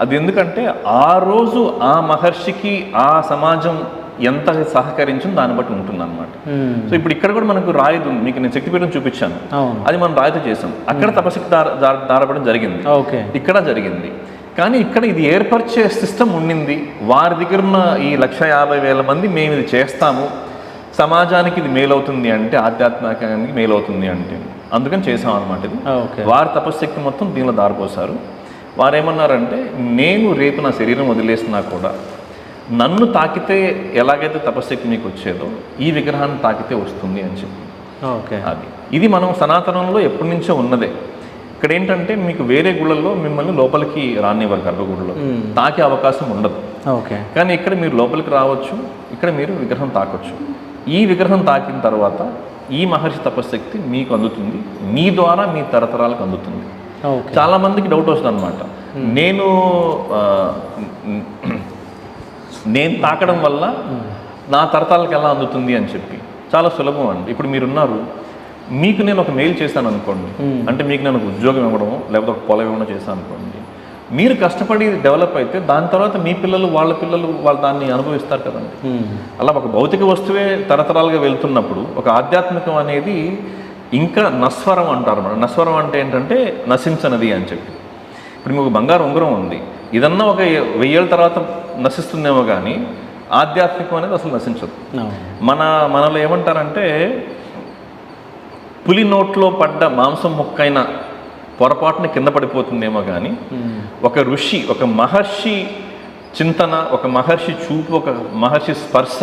అది ఎందుకంటే ఆ రోజు ఆ మహర్షికి ఆ సమాజం ఎంత సహకరించిందో దాన్ని బట్టి ఉంటుంది అనమాట. సో ఇప్పుడు ఇక్కడ కూడా మనకు రాయిది ఉంది, మీకు నేను శక్తిపీఠం చూపించాను, అది మనం రాయితో చేసాం. అక్కడ తపస్సుకి దారపడడం జరిగింది, ఇక్కడ జరిగింది. కానీ ఇక్కడ ఇది ఏర్పరిచే సిస్టమ్ ఉండింది. వారి దగ్గర ఉన్న ఈ 150,000 మంది మేము ఇది చేస్తాము, సమాజానికి ఇది మేలవుతుంది అంటే, ఆధ్యాత్మికానికి మేలవుతుంది అంటే, అందుకని చేసాం అనమాట. ఇది వారి తపశ్శక్తి మొత్తం దీనిలో దారిపోసారు. వారు ఏమన్నారంటే, నేను రేపు నా శరీరం వదిలేసినా కూడా నన్ను తాకితే ఎలాగైతే తపశ్శక్తి మీకు వచ్చేదో ఈ విగ్రహాన్ని తాకితే వస్తుంది అని చెప్పి. అది ఇది మనం సనాతనంలో ఎప్పటి నుంచో ఉన్నదే. ఇక్కడ ఏంటంటే మీకు వేరే గుళ్ళల్లో మిమ్మల్ని లోపలికి రానివ్వరు, గర్భగుడిలో తాకే అవకాశం ఉండదు. కానీ ఇక్కడ మీరు లోపలికి రావచ్చు, ఇక్కడ మీరు విగ్రహం తాకొచ్చు. ఈ విగ్రహం తాకిన తర్వాత ఈ మహర్షి తపశ్శక్తి మీకు అందుతుంది, మీ ద్వారా మీ తరతరాలకు అందుతుంది. చాలా మందికి డౌట్ వస్తుంది అనమాట, నేను తాకడం వల్ల నా తరతరాలకు ఎలా అందుతుంది అని చెప్పి. చాలా సులభం అండి. ఇప్పుడు మీరున్నారు, మీకు నేను ఒక మెయిల్ చేశాను అనుకోండి, అంటే మీకు నేను ఒక ఉద్యోగం ఇవ్వడము లేకపోతే ఒక పొలం ఇవ్వడం చేశాను అనుకోండి, మీరు కష్టపడి డెవలప్ అయితే దాని తర్వాత మీ పిల్లలు వాళ్ళు దాన్ని అనుభవిస్తారు కదండి. అలా ఒక భౌతిక వస్తువే తరతరాలుగా వెళ్తున్నప్పుడు ఒక ఆధ్యాత్మికం అనేది ఇంకా నస్వరం అంటారు. నస్వరం అంటే ఏంటంటే నశించనది అని చెప్పి. ఇప్పుడు మీకు బంగారు ఉంగరం ఉంది, ఇదన్నా ఒక 1000 ఏళ్ళ తర్వాత నశిస్తుందేమో కానీ ఆధ్యాత్మికం అనేది అసలు నశించదు. మనలో ఏమంటారంటే, పులి నోట్లో పడ్డ మాంసం ముక్కైన పొరపాటున కింద పడిపోతుందేమో కానీ ఒక ఋషి, ఒక మహర్షి చింతన, ఒక మహర్షి చూపు, ఒక మహర్షి స్పర్శ